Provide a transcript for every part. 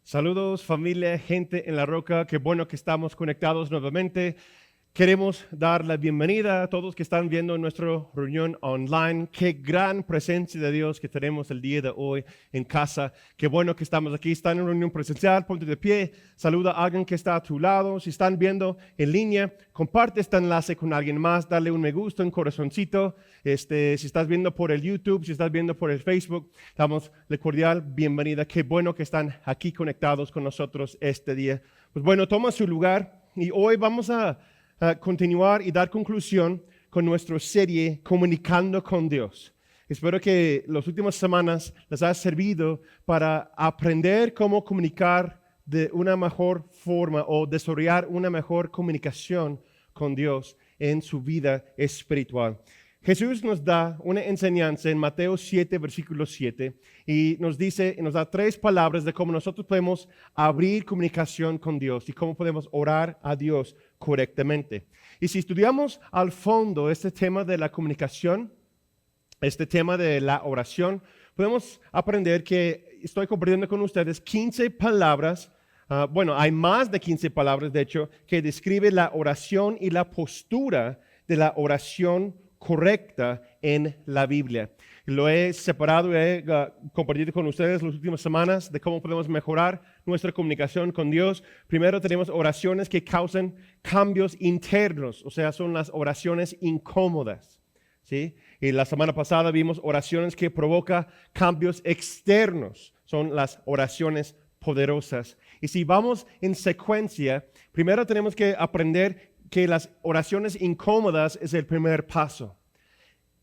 Saludos familia, gente en la roca, qué bueno que estamos conectados nuevamente. Queremos dar la bienvenida a todos que están viendo nuestra reunión online. Qué gran presencia de Dios que tenemos el día de hoy en casa. Qué bueno que estamos aquí. Están en reunión presencial, ponte de pie, saluda a alguien que está a tu lado. Si están viendo en línea, comparte este enlace con alguien más, dale un me gusta, un corazoncito. Si estás viendo por el YouTube, si estás viendo por el Facebook, damos la cordial bienvenida. Qué bueno que están aquí conectados con nosotros este día. Pues bueno, toma su lugar y hoy vamos a continuar y dar conclusión con nuestra serie Comunicando con Dios. Espero que las últimas semanas les haya servido para aprender cómo comunicar de una mejor forma o desarrollar una mejor comunicación con Dios en su vida espiritual. Jesús nos da una enseñanza en Mateo 7, versículo 7, y nos da tres palabras de cómo nosotros podemos abrir comunicación con Dios y cómo podemos orar a Dios correctamente. Y si estudiamos al fondo este tema de la comunicación, este tema de la oración, podemos aprender que estoy compartiendo con ustedes 15 palabras. Hay más de 15 palabras, de hecho, que describen la oración y la postura de la oración correcta en la Biblia. Lo he separado y he compartido con ustedes las últimas semanas de cómo podemos mejorar nuestra comunicación con Dios. Primero tenemos oraciones que causan cambios internos, o sea, son las oraciones incómodas, ¿sí? Y la semana pasada vimos oraciones que provocan cambios externos, son las oraciones poderosas. Y si vamos en secuencia, primero tenemos que aprender que las oraciones incómodas es el primer paso.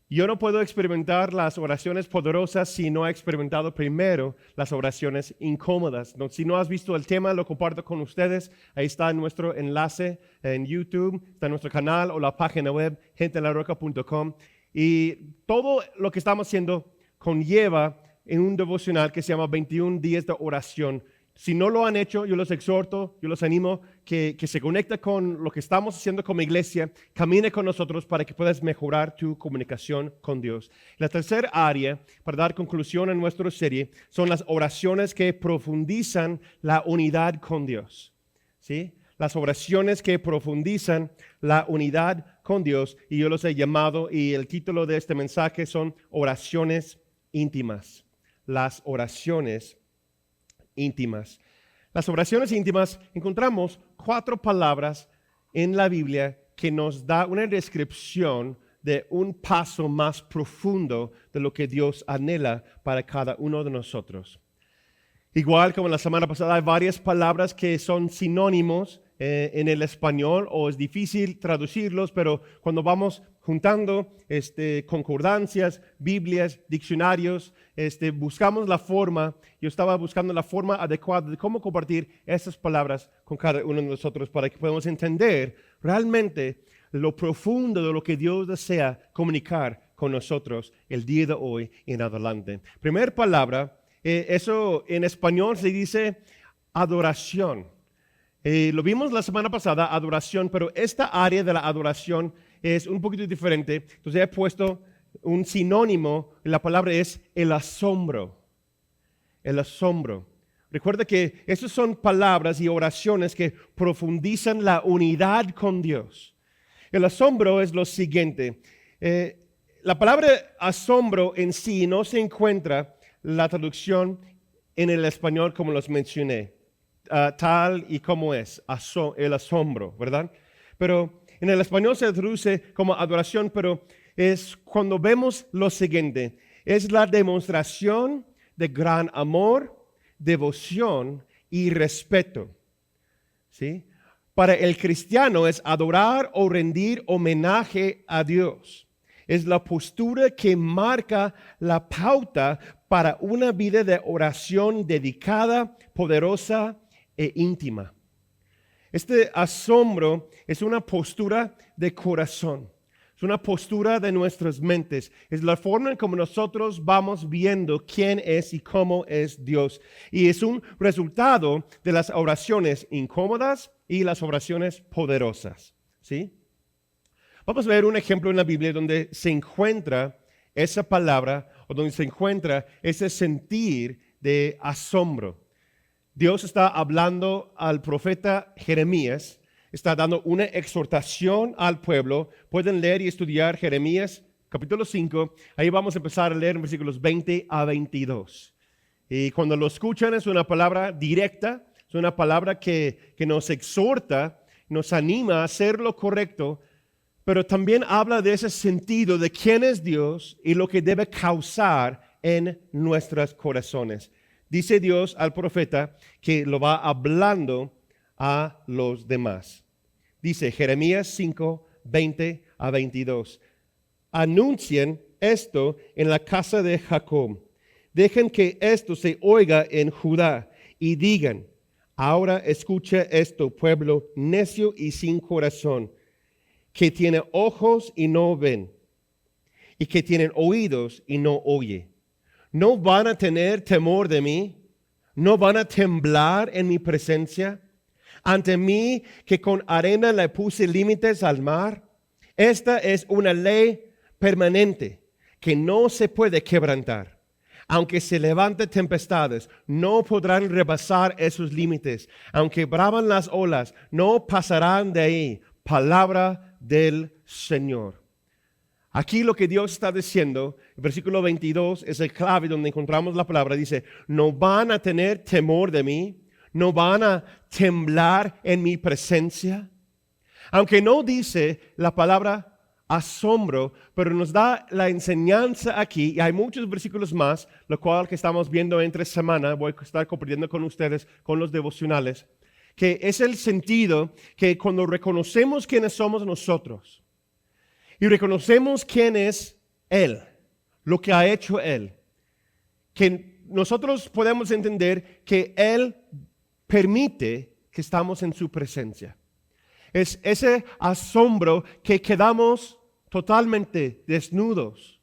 Yo no puedo experimentar las oraciones poderosas si no he experimentado primero las oraciones incómodas. Si no has visto el tema, lo comparto con ustedes. Ahí está nuestro enlace en YouTube, está en nuestro canal o la página web, gentelarroca.com. Y todo lo que estamos haciendo conlleva en un devocional que se llama 21 días de oración. Si no lo han hecho, yo los exhorto, yo los animo que se conecte con lo que estamos haciendo como iglesia, camine con nosotros para que puedas mejorar tu comunicación con Dios. La tercera área, para dar conclusión a nuestra serie, son las oraciones que profundizan la unidad con Dios. ¿Sí? Las oraciones que profundizan la unidad con Dios, y yo los he llamado, y el título de este mensaje son oraciones íntimas. Las oraciones íntimas. Las oraciones íntimas, encontramos 4 palabras en la Biblia que nos da una descripción de un paso más profundo de lo que Dios anhela para cada uno de nosotros. Igual como la semana pasada, hay varias palabras que son sinónimos en el español o es difícil traducirlos, pero cuando vamos juntando concordancias, Biblias, diccionarios, buscamos la forma. Yo estaba buscando la forma adecuada de cómo compartir esas palabras con cada uno de nosotros para que podamos entender realmente lo profundo de lo que Dios desea comunicar con nosotros el día de hoy en adelante. Primera palabra, eso en español se dice adoración. Lo vimos la semana pasada, adoración, pero esta área de la adoración es un poquito diferente. Entonces he puesto un sinónimo, la palabra es el asombro. El asombro. Recuerda que esas son palabras y oraciones que profundizan la unidad con Dios. El asombro es lo siguiente. La palabra asombro en sí no se encuentra la traducción en el español como los mencioné. Tal y como es, el asombro, ¿verdad? Pero en el español se traduce como adoración, pero es cuando vemos lo siguiente, es la demostración de gran amor, devoción y respeto, ¿sí? Para el cristiano es adorar o rendir homenaje a Dios. Es la postura que marca la pauta para una vida de oración dedicada, poderosa e íntima. Este asombro es una postura de corazón, es una postura de nuestras mentes, es la forma en como nosotros vamos viendo quién es y cómo es Dios. Y es un resultado de las oraciones incómodas y las oraciones poderosas, ¿sí? Vamos a ver un ejemplo en la Biblia donde se encuentra esa palabra o donde se encuentra ese sentir de asombro. Dios está hablando al profeta Jeremías, está dando una exhortación al pueblo. Pueden leer y estudiar Jeremías capítulo 5. Ahí vamos a empezar a leer en versículos 20 a 22. Y cuando lo escuchan es una palabra directa, es una palabra que nos exhorta, nos anima a hacer lo correcto, pero también habla de ese sentido de quién es Dios y lo que debe causar en nuestros corazones. Dice Dios al profeta que lo va hablando a los demás. Dice Jeremías 5, 20 a 22. Anuncien esto en la casa de Jacob. Dejen que esto se oiga en Judá y digan, ahora escucha esto, pueblo necio y sin corazón, que tiene ojos y no ven, y que tienen oídos y no oye. ¿No van a tener temor de mí? ¿No van a temblar en mi presencia? Ante mí, que con arena le puse límites al mar. Esta es una ley permanente que no se puede quebrantar. Aunque se levanten tempestades, no podrán rebasar esos límites. Aunque braman las olas, no pasarán de ahí. Palabra del Señor. Aquí lo que Dios está diciendo, el versículo 22 es el clave donde encontramos la palabra. Dice, no van a tener temor de mí, no van a temblar en mi presencia. Aunque no dice la palabra asombro, pero nos da la enseñanza aquí, y hay muchos versículos más, lo cual que estamos viendo entre semana, voy a estar compartiendo con ustedes, con los devocionales, que es el sentido que cuando reconocemos quiénes somos nosotros, y reconocemos quién es Él, lo que ha hecho Él, que nosotros podemos entender que Él permite que estamos en su presencia. Es ese asombro que quedamos totalmente desnudas,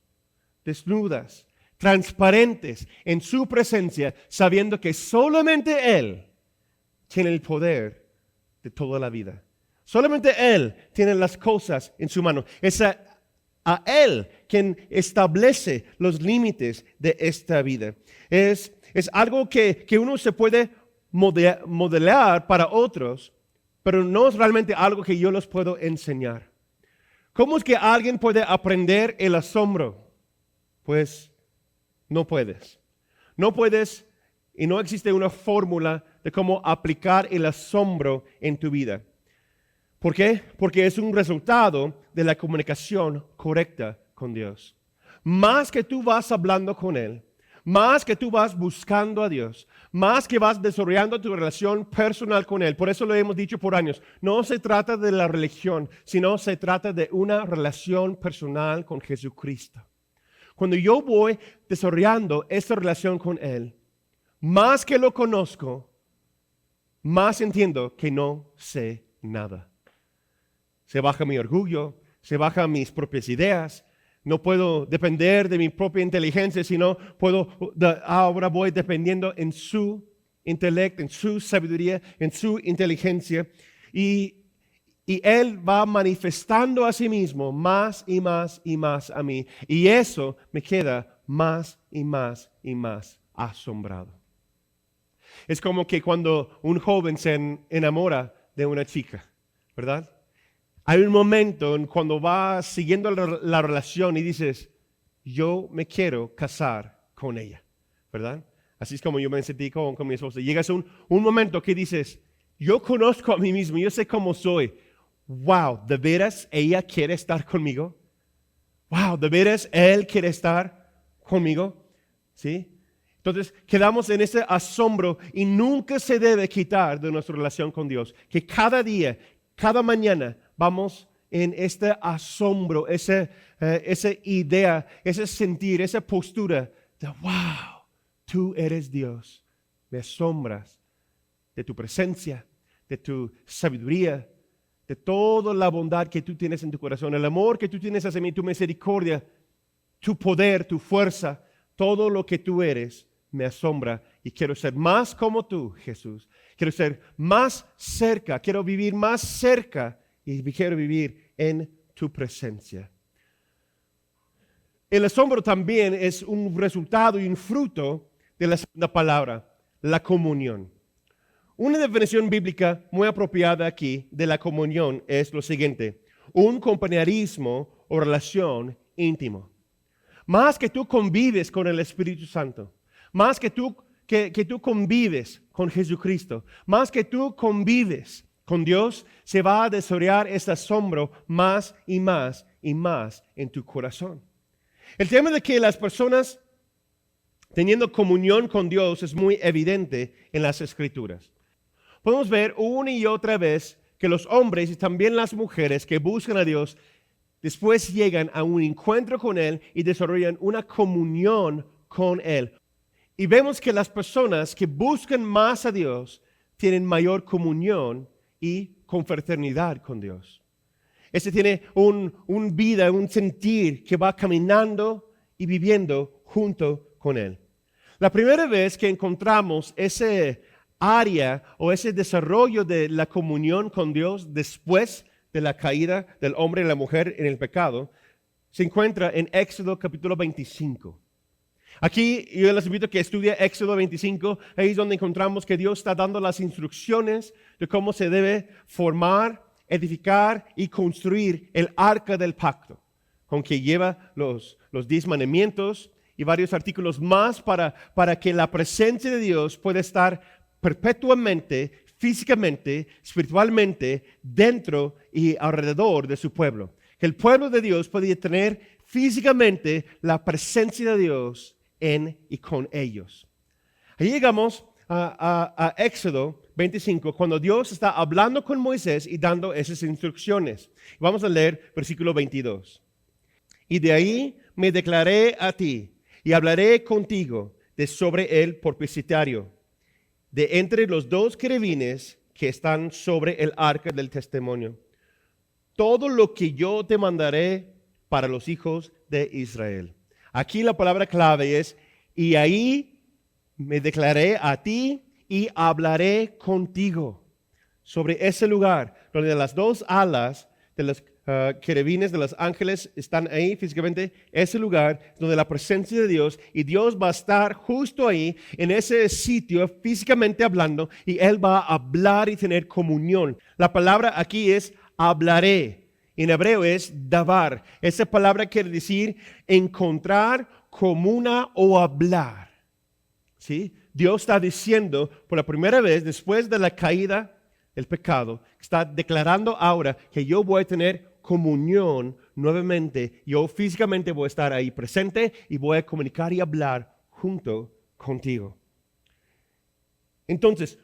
transparentes en su presencia, sabiendo que solamente Él tiene el poder de toda la vida. Solamente Él tiene las cosas en su mano. Es a Él quien establece los límites de esta vida. Es algo que uno se puede modelar para otros, pero no es realmente algo que yo les puedo enseñar. ¿Cómo es que alguien puede aprender el asombro? Pues no puedes. No puedes y no existe una fórmula de cómo aplicar el asombro en tu vida. ¿Por qué? Porque es un resultado de la comunicación correcta con Dios. Más que tú vas hablando con Él, más que tú vas buscando a Dios, más que vas desarrollando tu relación personal con Él. Por eso lo hemos dicho por años. No se trata de la religión, sino se trata de una relación personal con Jesucristo. Cuando yo voy desarrollando esta relación con Él, más que lo conozco, más entiendo que no sé nada. Se baja mi orgullo, se bajan mis propias ideas. No puedo depender de mi propia inteligencia, sino ahora voy dependiendo en su intelecto, en su sabiduría, en su inteligencia. Y Él va manifestando a sí mismo más y más y más a mí. Y eso me queda más y más y más asombrado. Es como que cuando un joven se enamora de una chica, ¿verdad? Hay un momento en cuando vas siguiendo la relación y dices, yo me quiero casar con ella, ¿verdad? Así es como yo me sentí con mi esposa. Llegas a un momento que dices, yo conozco a mí mismo, yo sé cómo soy. Wow, ¿de veras ella quiere estar conmigo? Wow, ¿de veras él quiere estar conmigo? ¿Sí? Entonces quedamos en ese asombro y nunca se debe quitar de nuestra relación con Dios. Que cada día, cada mañana vamos en este asombro, esa idea, ese sentir, esa postura de wow, tú eres Dios. Me asombras de tu presencia, de tu sabiduría, de toda la bondad que tú tienes en tu corazón, el amor que tú tienes hacia mí, tu misericordia, tu poder, tu fuerza, todo lo que tú eres me asombra y quiero ser más como tú, Jesús. Quiero ser más cerca, quiero vivir más cerca y quiero vivir en tu presencia. El asombro también es un resultado y un fruto de la segunda palabra, la comunión. Una definición bíblica muy apropiada aquí de la comunión es lo siguiente: un compañerismo o relación íntimo. Más que tú convives con el Espíritu Santo, más que tú convives con Jesucristo, más que tú convives con Dios, se va a desarrollar este asombro más y más y más en tu corazón. El tema de que las personas teniendo comunión con Dios es muy evidente en las Escrituras. Podemos ver una y otra vez que los hombres y también las mujeres que buscan a Dios después llegan a un encuentro con Él y desarrollan una comunión con Él. Y vemos que las personas que buscan más a Dios tienen mayor comunión y confraternidad con Dios. Este tiene un vida, un sentir que va caminando y viviendo junto con Él. La primera vez que encontramos ese área o ese desarrollo de la comunión con Dios después de la caída del hombre y la mujer en el pecado, se encuentra en Éxodo capítulo 25. Aquí yo les invito a que estudien Éxodo 25, ahí es donde encontramos que Dios está dando las instrucciones de cómo se debe formar, edificar y construir el arca del pacto, con que lleva los 10 mandamientos y varios artículos más para que la presencia de Dios pueda estar perpetuamente, físicamente, espiritualmente, dentro y alrededor de su pueblo. Que el pueblo de Dios pueda tener físicamente la presencia de Dios en y con ellos. Ahí llegamos a Éxodo 25, cuando Dios está hablando con Moisés y dando esas instrucciones. Vamos a leer versículo 22. Y de ahí me declaré a ti y hablaré contigo de sobre el propiciatorio, de entre los 2 querubines que están sobre el arca del testimonio. Todo lo que yo te mandaré para los hijos de Israel. Aquí la palabra clave es, y ahí me declaré a ti y hablaré contigo. Sobre ese lugar donde las 2 alas de los querubines, de los ángeles, están ahí físicamente, ese lugar donde la presencia de Dios, y Dios va a estar justo ahí, en ese sitio, físicamente hablando, y Él va a hablar y tener comunión. La palabra aquí es hablaré. En hebreo es davar. Esa palabra quiere decir encontrar, comuna o hablar. ¿Sí? Dios está diciendo por la primera vez después de la caída del pecado, está declarando ahora que yo voy a tener comunión nuevamente. Yo físicamente voy a estar ahí presente y voy a comunicar y hablar junto contigo. Entonces,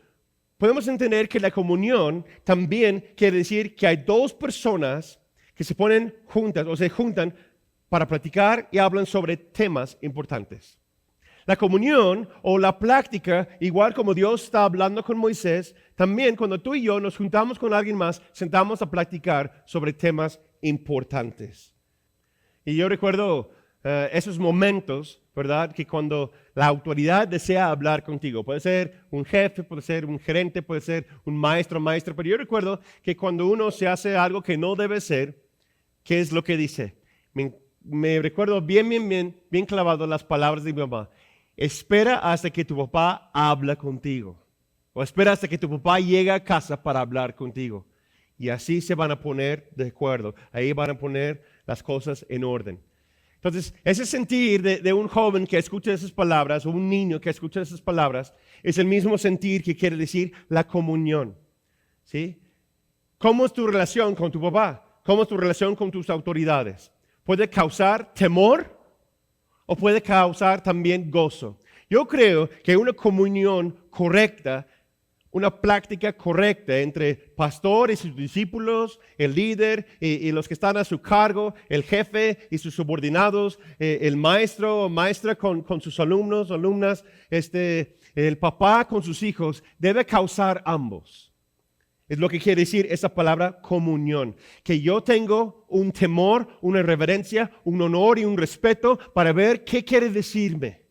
podemos entender que la comunión también quiere decir que hay 2 personas que se ponen juntas o se juntan para platicar y hablan sobre temas importantes. La comunión o la práctica, igual como Dios está hablando con Moisés, también cuando tú y yo nos juntamos con alguien más, sentamos a platicar sobre temas importantes. Y yo recuerdo esos momentos, ¿verdad? Que cuando la autoridad desea hablar contigo, puede ser un jefe, puede ser un gerente, puede ser un maestro, pero yo recuerdo que cuando uno se hace algo que no debe ser, ¿qué es lo que dice? Me recuerdo bien clavado las palabras de mi mamá. Espera hasta que tu papá habla contigo. O espera hasta que tu papá llegue a casa para hablar contigo. Y así se van a poner de acuerdo. Ahí van a poner las cosas en orden. Entonces, ese sentir de un joven que escucha esas palabras, o un niño que escucha esas palabras, es el mismo sentir que quiere decir la comunión. ¿Sí? ¿Cómo es tu relación con tu papá? ¿Cómo es tu relación con tus autoridades? ¿Puede causar temor o puede causar también gozo? Yo creo que una comunión correcta, una práctica correcta entre pastor y sus discípulos, el líder y los que están a su cargo, el jefe y sus subordinados, el maestro o maestra con sus alumnos, alumnas, el papá con sus hijos, debe causar ambos. Es lo que quiere decir esa palabra comunión. Que yo tengo un temor, una reverencia, un honor y un respeto para ver qué quiere decirme.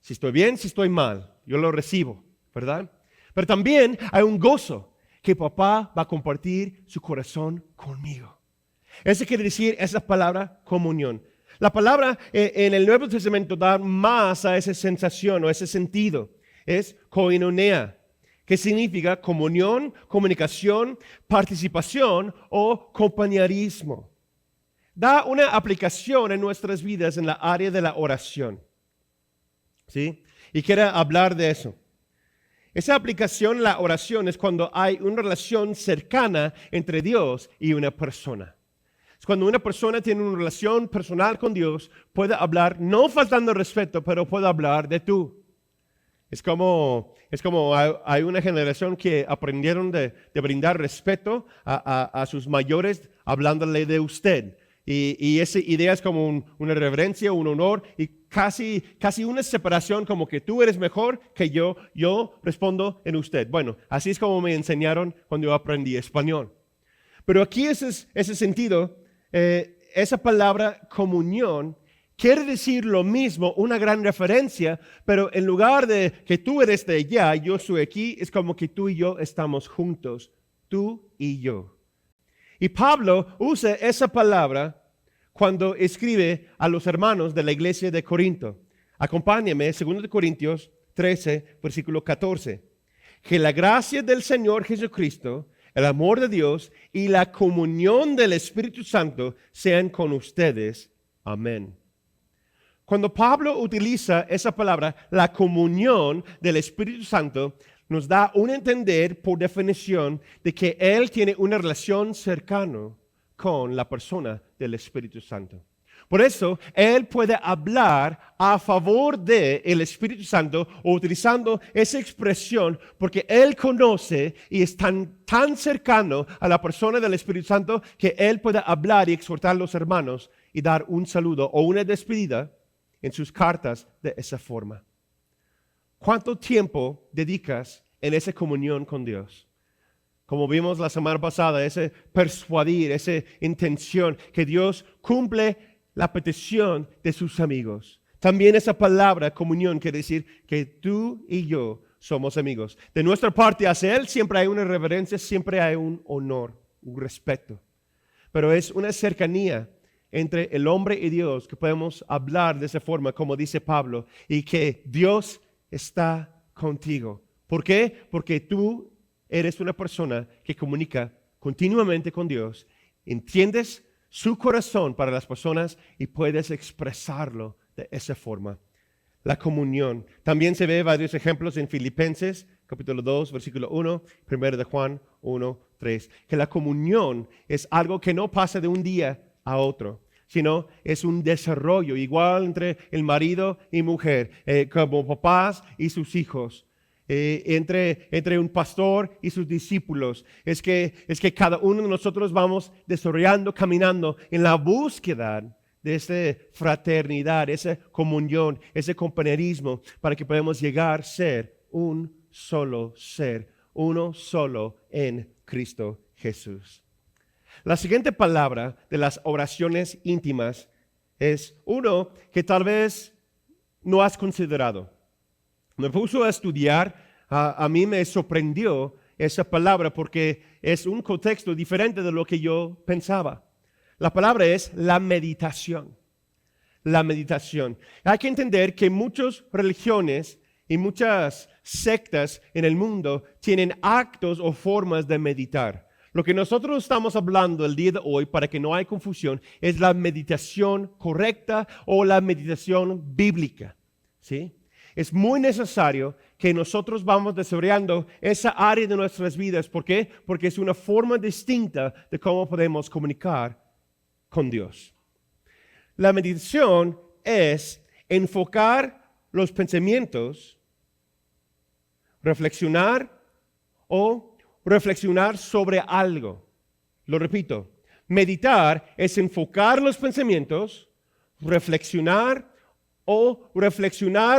Si estoy bien, si estoy mal, yo lo recibo, ¿verdad? Pero también hay un gozo que papá va a compartir su corazón conmigo. Eso quiere decir esa palabra comunión. La palabra en el Nuevo Testamento da más a esa sensación o ese sentido. Es koinonia, que significa comunión, comunicación, participación o compañerismo. Da una aplicación en nuestras vidas en la área de la oración. ¿Sí? Y quiero hablar de eso. Esa aplicación, la oración, es cuando hay una relación cercana entre Dios y una persona. Es cuando una persona tiene una relación personal con Dios, puede hablar, no faltando respeto, pero puede hablar de tú. Es como hay una generación que aprendieron de brindar respeto a sus mayores hablándole de usted. Y esa idea es como una reverencia, un honor y casi una separación, como que tú eres mejor que yo respondo en usted. Bueno, así es como me enseñaron cuando yo aprendí español. Pero aquí ese sentido, esa palabra comunión quiere decir lo mismo, una gran referencia, pero en lugar de que tú eres de allá, yo soy aquí, es como que tú y yo estamos juntos, tú y yo. Y Pablo usa esa palabra cuando escribe a los hermanos de la iglesia de Corinto. Acompáñame, 2 Corintios 13, versículo 14. Que la gracia del Señor Jesucristo, el amor de Dios y la comunión del Espíritu Santo sean con ustedes. Amén. Cuando Pablo utiliza esa palabra, la comunión del Espíritu Santo, nos da un entender por definición de que Él tiene una relación cercana con la persona del Espíritu Santo. Por eso, Él puede hablar a favor del Espíritu Santo o utilizando esa expresión porque Él conoce y es tan cercano a la persona del Espíritu Santo que Él puede hablar y exhortar a los hermanos y dar un saludo o una despedida en sus cartas de esa forma. ¿Cuánto tiempo dedicas en esa comunión con Dios? Como vimos la semana pasada, ese persuadir, esa intención que Dios cumple la petición de sus amigos. También esa palabra comunión quiere decir que tú y yo somos amigos. De nuestra parte hacia Él siempre hay una reverencia, siempre hay un honor, un respeto. Pero es una cercanía entre el hombre y Dios que podemos hablar de esa forma, como dice Pablo, y que Dios está contigo. ¿Por qué? Porque tú eres una persona que comunica continuamente con Dios, entiendes su corazón para las personas y puedes expresarlo de esa forma. La comunión. También se ve varios ejemplos en Filipenses, capítulo 2, versículo 1, 1 de Juan 1, 3. Que la comunión es algo que no pasa de un día a otro, sino es un desarrollo igual entre el marido y mujer, como papás y sus hijos. Entre un pastor y sus discípulos. Es que cada uno de nosotros vamos desarrollando, caminando en la búsqueda de esa fraternidad, esa comunión, ese compañerismo, para que podamos llegar a ser un solo ser, uno solo en Cristo Jesús. La siguiente palabra de las oraciones íntimas es uno que tal vez no has considerado. Me puso a estudiar, a mí me sorprendió esa palabra porque es un contexto diferente de lo que yo pensaba. La palabra es la meditación. La meditación. Hay que entender que muchas religiones y muchas sectas en el mundo tienen actos o formas de meditar. Lo que nosotros estamos hablando el día de hoy, para que no haya confusión, es la meditación correcta o la meditación bíblica. ¿Sí? Es muy necesario que nosotros vamos desarrollando esa área de nuestras vidas. ¿Por qué? Porque es una forma distinta de cómo podemos comunicar con Dios. La meditación es enfocar los pensamientos, reflexionar sobre algo. Lo repito, meditar es enfocar los pensamientos, reflexionar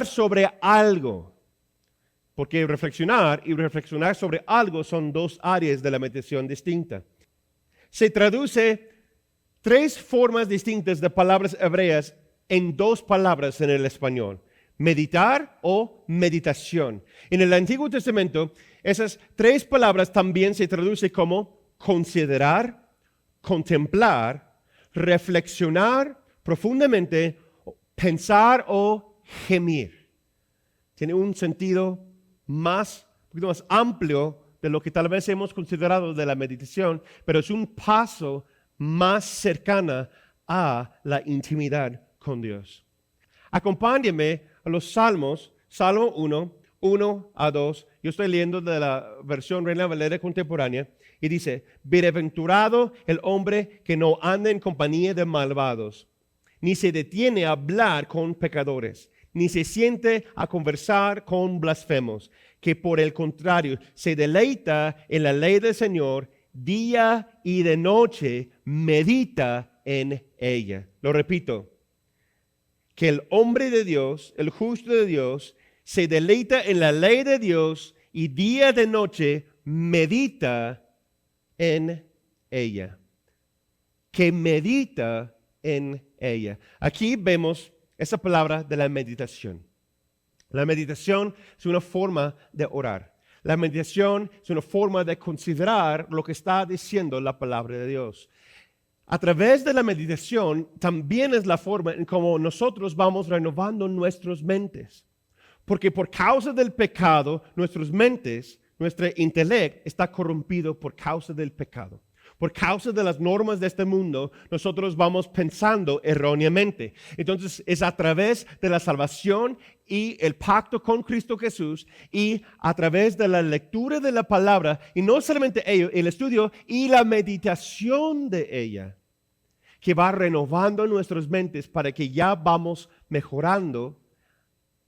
sobre algo. Porque reflexionar y reflexionar sobre algo son dos áreas de la meditación distinta. Se traduce 3 formas distintas de palabras hebreas en 2 palabras en el español. Meditar o meditación. En el Antiguo Testamento, esas 3 palabras también se traducen como considerar, contemplar, reflexionar profundamente, pensar o gemir. Tiene un sentido más poquito más amplio de lo que tal vez hemos considerado de la meditación, pero es un paso más cercana a la intimidad con Dios. Acompáñenme a los Salmos, Salmo 1 a 2. Yo estoy leyendo de la versión Reina Valera contemporánea y dice: bienaventurado el hombre que no anda en compañía de malvados, ni se detiene a hablar con pecadores, ni se siente a conversar con blasfemos, que por el contrario se deleita en la ley del Señor, día y de noche medita en ella. Lo repito, que el hombre de Dios, el justo de Dios, se deleita en la ley de Dios y día de noche medita en ella. Que medita en ella. Aquí vemos esa palabra de la meditación. La meditación es una forma de orar. La meditación es una forma de considerar lo que está diciendo la palabra de Dios. A través de la meditación también es la forma en cómo nosotros vamos renovando nuestras mentes. Porque por causa del pecado, nuestras mentes, nuestro intelecto está corrompido por causa del pecado. Por causa de las normas de este mundo, nosotros vamos pensando erróneamente. Entonces, es a través de la salvación y el pacto con Cristo Jesús y a través de la lectura de la palabra, y no solamente ello, el estudio y la meditación de ella, que va renovando nuestras mentes para que ya vamos mejorando,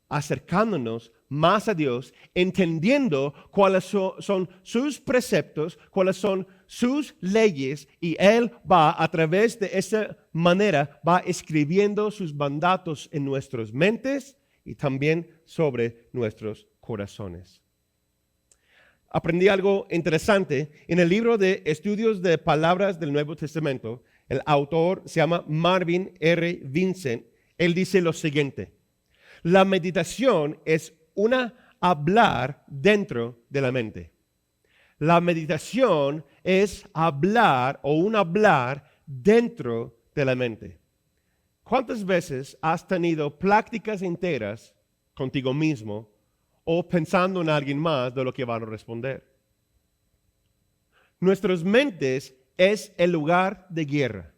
acercándonos más a Dios, entendiendo cuáles son sus preceptos, cuáles son sus leyes, y Él va a través de esa manera, va escribiendo sus mandatos en nuestras mentes y también sobre nuestros corazones. Aprendí algo interesante en el libro de Estudios de Palabras del Nuevo Testamento. El autor se llama Marvin R. Vincent. Él dice lo siguiente: la meditación es hablar dentro de la mente. La meditación es hablar o un hablar dentro de la mente. ¿Cuántas veces has tenido pláticas enteras contigo mismo o pensando en alguien más de lo que van a responder? Nuestras mentes es el lugar de guerra.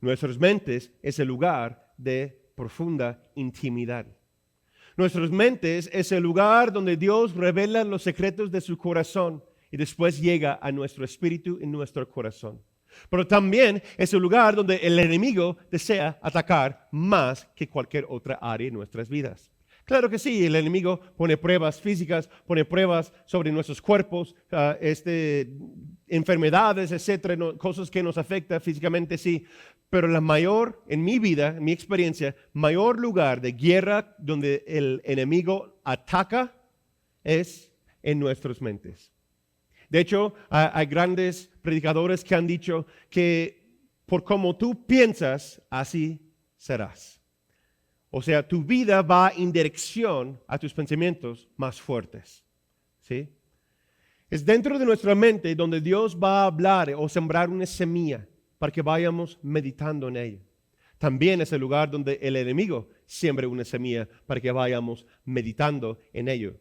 Nuestras mentes es el lugar de profunda intimidad. Nuestras mentes es el lugar donde Dios revela los secretos de su corazón y después llega a nuestro espíritu y nuestro corazón. Pero también es el lugar donde el enemigo desea atacar más que cualquier otra área en nuestras vidas. Claro que sí, el enemigo pone pruebas físicas, pone pruebas sobre nuestros cuerpos, enfermedades, etcétera, cosas que nos afectan físicamente, sí. Pero la mayor, en mi vida, en mi experiencia, mayor lugar de guerra donde el enemigo ataca es en nuestras mentes. De hecho, hay grandes predicadores que han dicho que por como tú piensas, así serás. O sea, tu vida va en dirección a tus pensamientos más fuertes. ¿Sí? Es dentro de nuestra mente donde Dios va a hablar o sembrar una semilla para que vayamos meditando en ella. También es el lugar donde el enemigo siembra una semilla para que vayamos meditando en ello.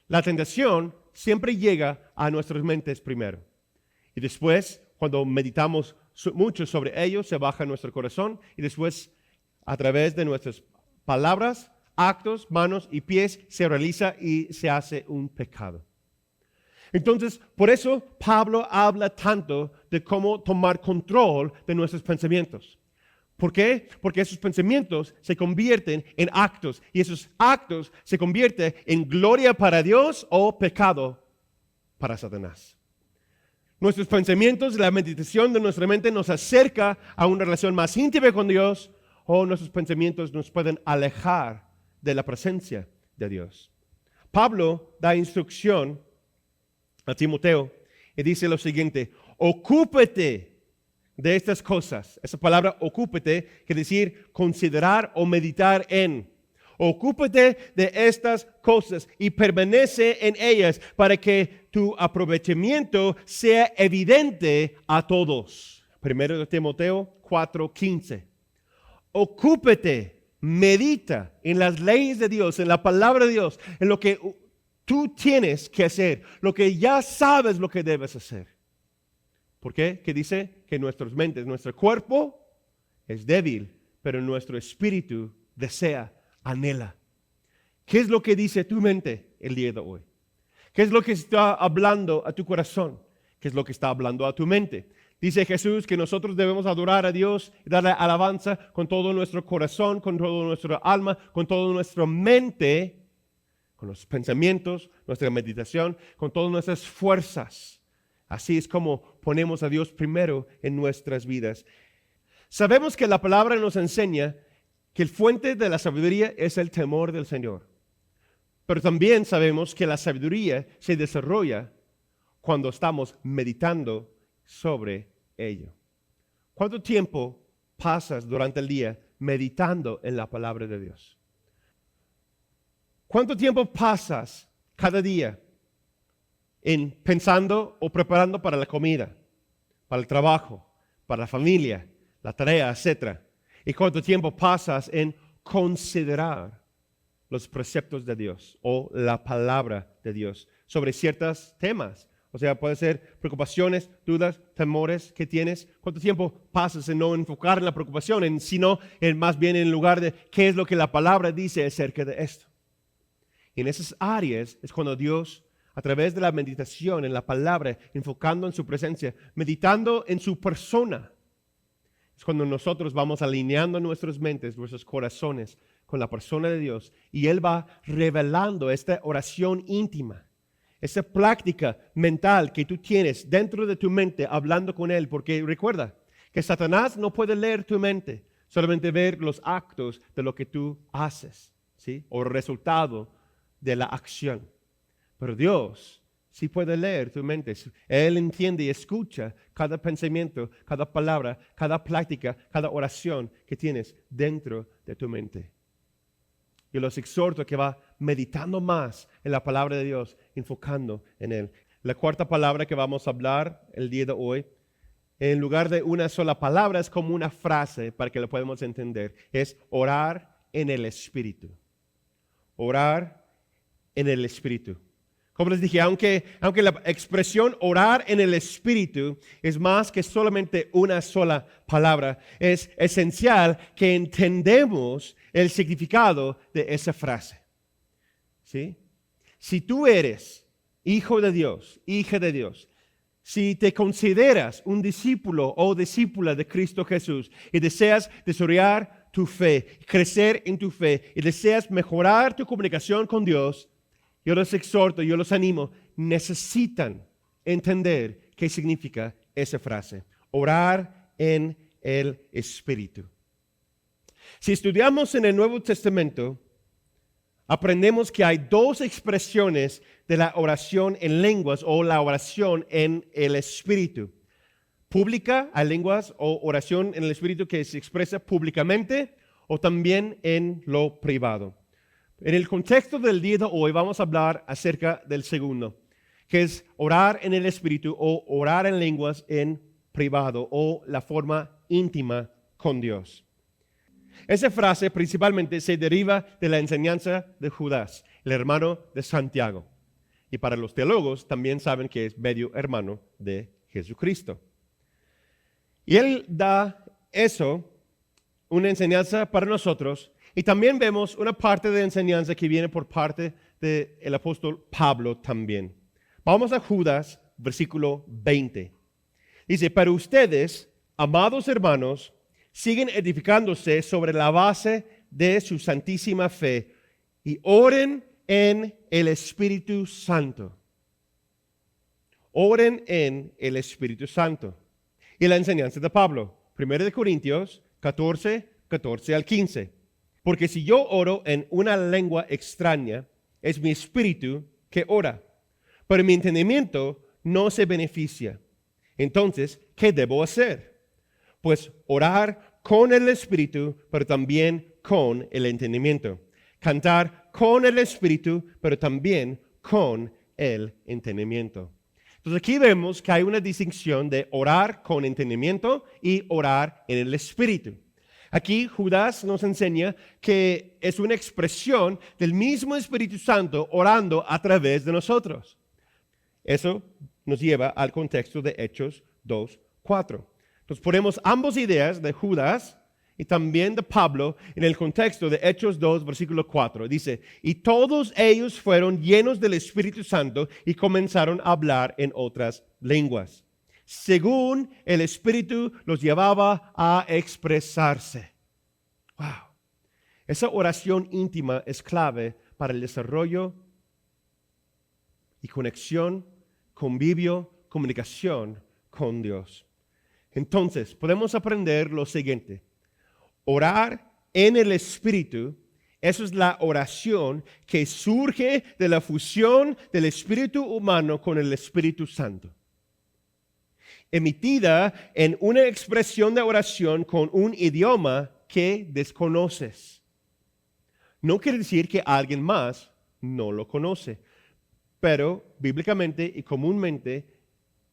La tentación siempre llega a nuestras mentes primero. Y después, cuando meditamos mucho sobre ello, se baja a nuestro corazón y después, a través de nuestras palabras, actos, manos y pies, se realiza y se hace un pecado. Entonces, por eso Pablo habla tanto de cómo tomar control de nuestros pensamientos. ¿Por qué? Porque esos pensamientos se convierten en actos y esos actos se convierten en gloria para Dios o pecado para Satanás. Nuestros pensamientos, la meditación de nuestra mente nos acerca a una relación más íntima con Dios, o nuestros pensamientos nos pueden alejar de la presencia de Dios. Pablo da instrucción a Timoteo y dice lo siguiente: ocúpate de estas cosas. Esa palabra ocúpate quiere decir considerar o meditar en. Ocúpate de estas cosas y permanece en ellas para que tu aprovechamiento sea evidente a todos. Primero de Timoteo 4:15. Ocúpate, medita en las leyes de Dios, en la palabra de Dios, en lo que Tú tienes que hacer lo que ya sabes lo que debes hacer. ¿Por qué? Que dice que nuestras mentes, nuestro cuerpo es débil, pero nuestro espíritu desea, anhela. ¿Qué es lo que dice tu mente el día de hoy? ¿Qué es lo que está hablando a tu corazón? ¿Qué es lo que está hablando a tu mente? Dice Jesús que nosotros debemos adorar a Dios y darle alabanza con todo nuestro corazón, con todo nuestra alma, con toda nuestra mente, con los pensamientos, nuestra meditación, con todas nuestras fuerzas. Así es como ponemos a Dios primero en nuestras vidas. Sabemos que la palabra nos enseña que el fuente de la sabiduría es el temor del Señor. Pero también sabemos que la sabiduría se desarrolla cuando estamos meditando sobre ello. ¿Cuánto tiempo pasas durante el día meditando en la palabra de Dios? ¿Cuánto tiempo pasas cada día en pensando o preparando para la comida, para el trabajo, para la familia, la tarea, etcétera? ¿Y cuánto tiempo pasas en considerar los preceptos de Dios o la palabra de Dios sobre ciertos temas? O sea, puede ser preocupaciones, dudas, temores que tienes. ¿Cuánto tiempo pasas en no enfocar en la preocupación, sino más bien en lugar de qué es lo que la palabra dice acerca de esto? Y en esas áreas es cuando Dios, a través de la meditación en la palabra, enfocando en su presencia, meditando en su persona, es cuando nosotros vamos alineando nuestras mentes, nuestros corazones con la persona de Dios. Y Él va revelando esta oración íntima, esa práctica mental que tú tienes dentro de tu mente hablando con Él. Porque recuerda que Satanás no puede leer tu mente, solamente ver los actos de lo que tú haces, ¿sí? O el resultado de la acción. Pero Dios sí puede leer tu mente. Él entiende y escucha cada pensamiento, cada palabra, cada práctica, cada oración que tienes dentro de tu mente. Yo los exhorto a que va meditando más en la palabra de Dios, enfocando en Él. La cuarta palabra que vamos a hablar el día de hoy, en lugar de una sola palabra, es como una frase para que lo podamos entender. Es orar en el Espíritu. Orar en el Espíritu. Como les dije, aunque la expresión orar en el Espíritu es más que solamente una sola palabra, es esencial que entendemos el significado de esa frase. ¿Sí? Si tú eres hijo de Dios, hija de Dios, si te consideras un discípulo o discípula de Cristo Jesús y deseas desarrollar tu fe, crecer en tu fe y deseas mejorar tu comunicación con Dios, yo los exhorto, yo los animo, necesitan entender qué significa esa frase. Orar en el Espíritu. Si estudiamos en el Nuevo Testamento, aprendemos que hay dos expresiones de la oración en lenguas o la oración en el Espíritu. Pública, hay lenguas o oración en el Espíritu que se expresa públicamente o también en lo privado. En el contexto del día de hoy vamos a hablar acerca del segundo, que es orar en el Espíritu o orar en lenguas en privado o la forma íntima con Dios. Esa frase principalmente se deriva de la enseñanza de Judas, el hermano de Santiago. Y para los teólogos también saben que es medio hermano de Jesucristo. Y él da eso, una enseñanza para nosotros. Y también vemos una parte de enseñanza que viene por parte del apóstol Pablo también. Vamos a Judas, versículo 20. Dice, pero ustedes, amados hermanos, siguen edificándose sobre la base de su santísima fe y oren en el Espíritu Santo. Oren en el Espíritu Santo. Y la enseñanza de Pablo, 1 Corintios 14, 14 al 15. Porque si yo oro en una lengua extraña, es mi espíritu que ora, pero mi entendimiento no se beneficia. Entonces, ¿qué debo hacer? Pues orar con el espíritu, pero también con el entendimiento. Cantar con el espíritu, pero también con el entendimiento. Entonces aquí vemos que hay una distinción de orar con entendimiento y orar en el espíritu. Aquí Judas nos enseña que es una expresión del mismo Espíritu Santo orando a través de nosotros. Eso nos lleva al contexto de Hechos 2:4. Entonces ponemos ambas ideas de Judas y también de Pablo en el contexto de Hechos 2, versículo 4. Dice, y todos ellos fueron llenos del Espíritu Santo y comenzaron a hablar en otras lenguas, según el Espíritu los llevaba a expresarse. Wow. Esa oración íntima es clave para el desarrollo y conexión, convivio, comunicación con Dios. Entonces, podemos aprender lo siguiente. Orar en el Espíritu, eso es la oración que surge de la fusión del espíritu humano con el Espíritu Santo, emitida en una expresión de oración con un idioma que desconoces. No quiere decir que alguien más no lo conoce, pero bíblicamente y comúnmente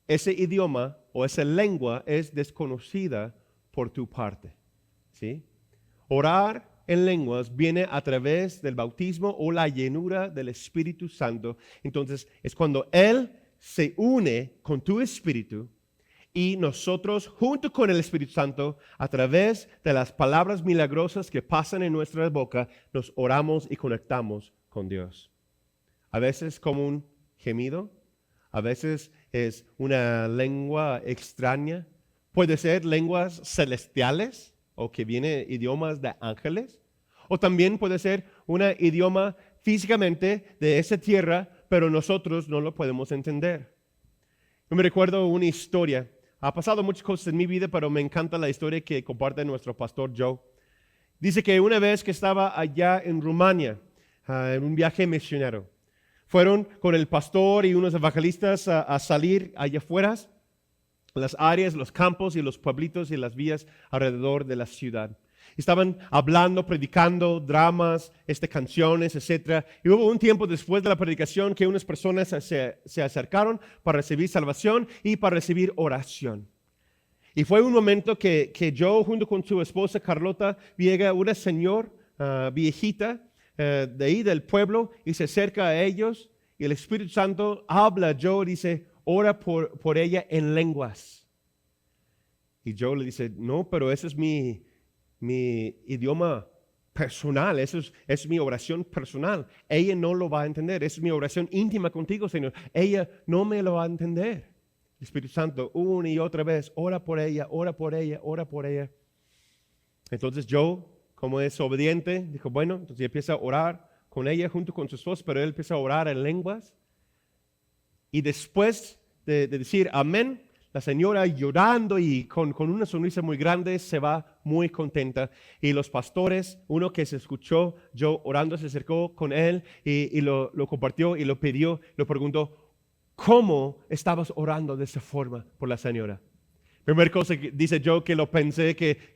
ese idioma o esa lengua es desconocida por tu parte, ¿sí? Orar en lenguas viene a través del bautismo o la llenura del Espíritu Santo. Entonces es cuando Él se une con tu espíritu y nosotros junto con el Espíritu Santo, a través de las palabras milagrosas que pasan en nuestra boca, nos oramos y conectamos con Dios. A veces como un gemido, a veces es una lengua extraña, puede ser lenguas celestiales o que viene idiomas de ángeles, o también puede ser un idioma físicamente de esa tierra, pero nosotros no lo podemos entender. Yo me recuerdo una historia, ha pasado muchas cosas en mi vida, pero me encanta la historia que comparte nuestro pastor Joe. Dice que una vez que estaba allá en Rumania, en un viaje misionero, fueron con el pastor y unos evangelistas a salir allá afuera, las áreas, los campos y los pueblitos y las vías alrededor de la ciudad. Estaban hablando, predicando, dramas, canciones, etc. Y hubo un tiempo después de la predicación que unas personas se acercaron para recibir salvación y para recibir oración. Y fue un momento que Joe, junto con su esposa Carlota, llega una señora viejita de ahí del pueblo y se acerca a ellos y el Espíritu Santo habla a Joe y dice, ora por ella en lenguas. Y Joe le dice, no, pero ese es mi idioma personal, eso es mi oración personal. Ella no lo va a entender, es mi oración íntima contigo, Señor. Ella no me lo va a entender. El Espíritu Santo, una y otra vez, ora por ella, ora por ella, ora por ella. Entonces Joe, como es obediente, dijo, bueno, entonces empieza a orar con ella junto con su esposa, pero él empieza a orar en lenguas. Y después de decir amén, la señora llorando y con una sonrisa muy grande se va muy contenta. Y los pastores, uno que se escuchó yo orando, se acercó con él y lo compartió y lo pidió, lo preguntó, ¿cómo estabas orando de esa forma por la señora? Primera cosa que dice yo que lo pensé, que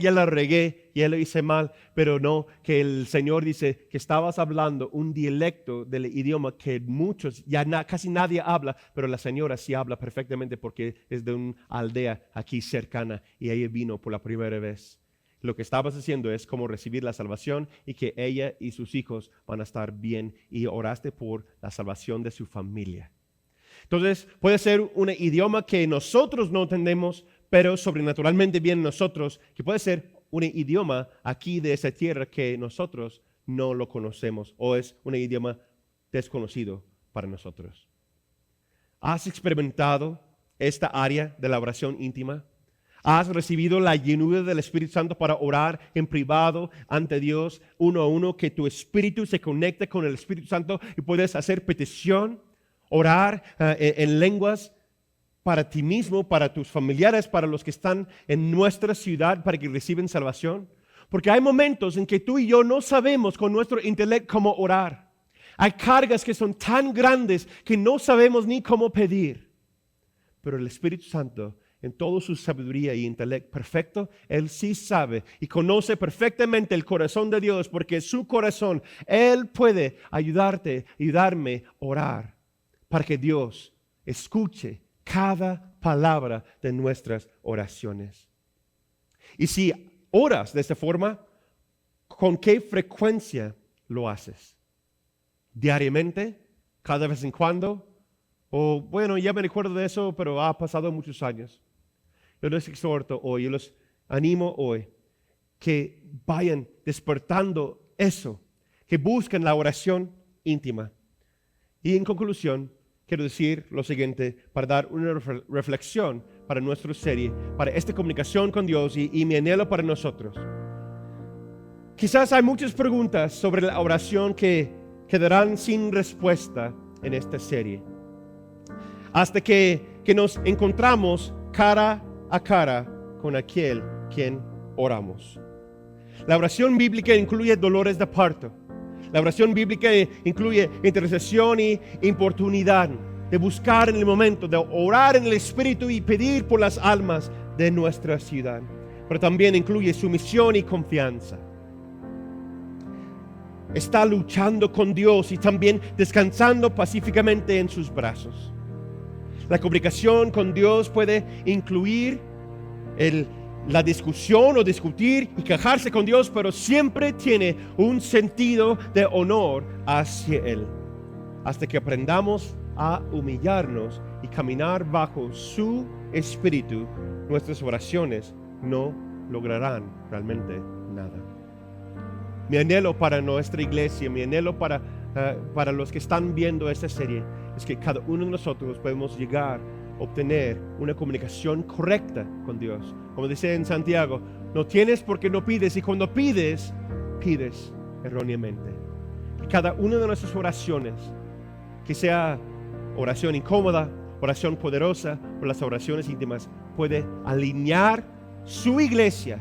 ya la regué, ya lo hice mal, pero no, que el Señor dice que estabas hablando un dialecto del idioma que muchos, casi nadie habla, pero la señora sí habla perfectamente porque es de una aldea aquí cercana y ella vino por la primera vez. Lo que estabas haciendo es como recibir la salvación y que ella y sus hijos van a estar bien y oraste por la salvación de su familia. Entonces, puede ser un idioma que nosotros no entendemos, pero sobrenaturalmente viene nosotros, que puede ser un idioma aquí de esa tierra que nosotros no lo conocemos o es un idioma desconocido para nosotros. ¿Has experimentado esta área de la oración íntima? ¿Has recibido la llenura del Espíritu Santo para orar en privado ante Dios, uno a uno, que tu espíritu se conecte con el Espíritu Santo y puedes hacer petición? Orar en lenguas para ti mismo, para tus familiares, para los que están en nuestra ciudad, para que reciban salvación. Porque hay momentos en que tú y yo no sabemos con nuestro intelecto cómo orar. Hay cargas que son tan grandes que no sabemos ni cómo pedir. Pero el Espíritu Santo, en toda su sabiduría y intelecto perfecto, Él sí sabe y conoce perfectamente el corazón de Dios, porque su corazón, Él puede ayudarme a orar, para que Dios escuche cada palabra de nuestras oraciones. Y si oras de esta forma, ¿con qué frecuencia lo haces? ¿Diariamente? ¿Cada vez en cuando? O bueno, ya me recuerdo de eso, pero ha pasado muchos años. Yo les exhorto hoy, yo los animo hoy, que vayan despertando eso, que busquen la oración íntima. Y en conclusión, quiero decir lo siguiente, para dar una reflexión para nuestra serie, para esta comunicación con Dios y mi anhelo para nosotros. Quizás hay muchas preguntas sobre la oración que quedarán sin respuesta en esta serie, hasta que nos encontramos cara a cara con aquel quien oramos. La oración bíblica incluye dolores de parto. La oración bíblica incluye intercesión y importunidad, de buscar en el momento, de orar en el Espíritu y pedir por las almas de nuestra ciudad. Pero también incluye sumisión y confianza. Está luchando con Dios y también descansando pacíficamente en sus brazos. La comunicación con Dios puede incluir la discusión o discutir y quejarse con Dios, pero siempre tiene un sentido de honor hacia Él. Hasta que aprendamos a humillarnos y caminar bajo su espíritu, nuestras oraciones no lograrán realmente nada. Mi anhelo para nuestra iglesia, mi anhelo para los que están viendo esta serie, es que cada uno de nosotros podemos llegar a obtener una comunicación correcta con Dios. Como dice en Santiago, no tienes porque no pides, y cuando pides, pides erróneamente. Y cada una de nuestras oraciones, que sea oración incómoda, oración poderosa, o las oraciones íntimas, puede alinear su iglesia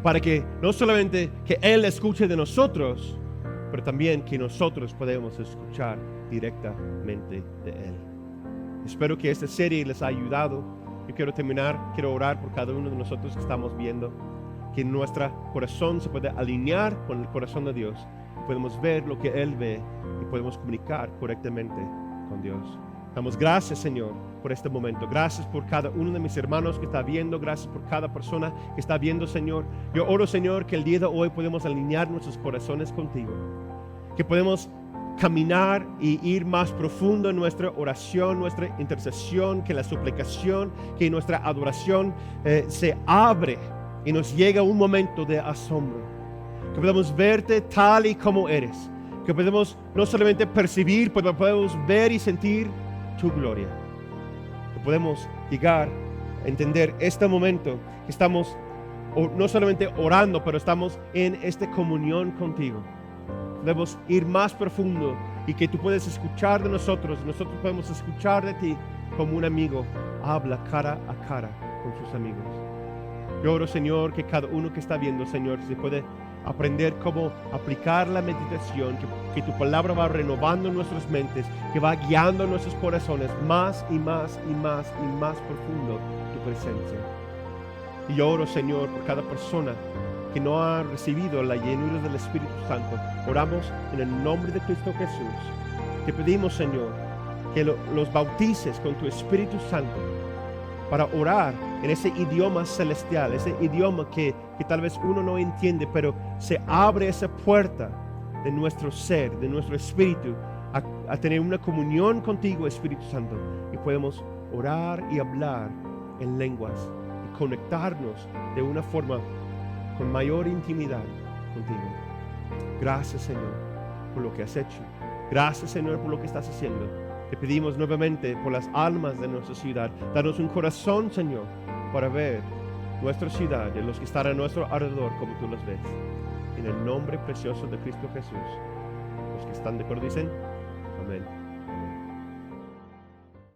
para que no solamente que Él escuche de nosotros, pero también que nosotros podemos escuchar directamente de Él. Espero que esta serie les haya ayudado. Yo quiero orar por cada uno de nosotros que estamos viendo, que nuestro corazón se pueda alinear con el corazón de Dios, y podemos ver lo que Él ve y podemos comunicar correctamente con Dios. Damos gracias, Señor, por este momento. Gracias por cada uno de mis hermanos que está viendo. Gracias por cada persona que está viendo, Señor. Yo oro, Señor, que el día de hoy podemos alinear nuestros corazones contigo, que podemos caminar y ir más profundo en nuestra oración, nuestra intercesión, que la suplicación, que nuestra adoración se abre y nos llega un momento de asombro, que podemos verte tal y como eres, que podemos no solamente percibir, pero podemos ver y sentir tu gloria, que podemos llegar a entender este momento que estamos no solamente orando, pero estamos en esta comunión contigo. Podemos ir más profundo y que tú puedes escuchar de nosotros podemos escuchar de ti como un amigo habla cara a cara con sus amigos. Yo oro, Señor, que cada uno que está viendo, Señor, se puede aprender cómo aplicar la meditación, que tu palabra va renovando nuestras mentes, que va guiando nuestros corazones más y más y más y más profundo tu presencia. Y yo oro, Señor, por cada persona que no ha recibido la llenura del Espíritu Santo. Oramos en el nombre de Cristo Jesús. Te pedimos, Señor, que los bautices con tu Espíritu Santo para orar en ese idioma celestial, ese idioma que tal vez uno no entiende, pero se abre esa puerta de nuestro ser, de nuestro espíritu, a tener una comunión contigo, Espíritu Santo, y podemos orar y hablar en lenguas y conectarnos de una forma con mayor intimidad contigo. Gracias, Señor, por lo que has hecho. Gracias, Señor, por lo que estás haciendo. Te pedimos nuevamente por las almas de nuestra ciudad. Danos un corazón, Señor, para ver nuestra ciudad y los que están a nuestro alrededor como tú los ves. En el nombre precioso de Cristo Jesús. Los que están de acuerdo dicen amén.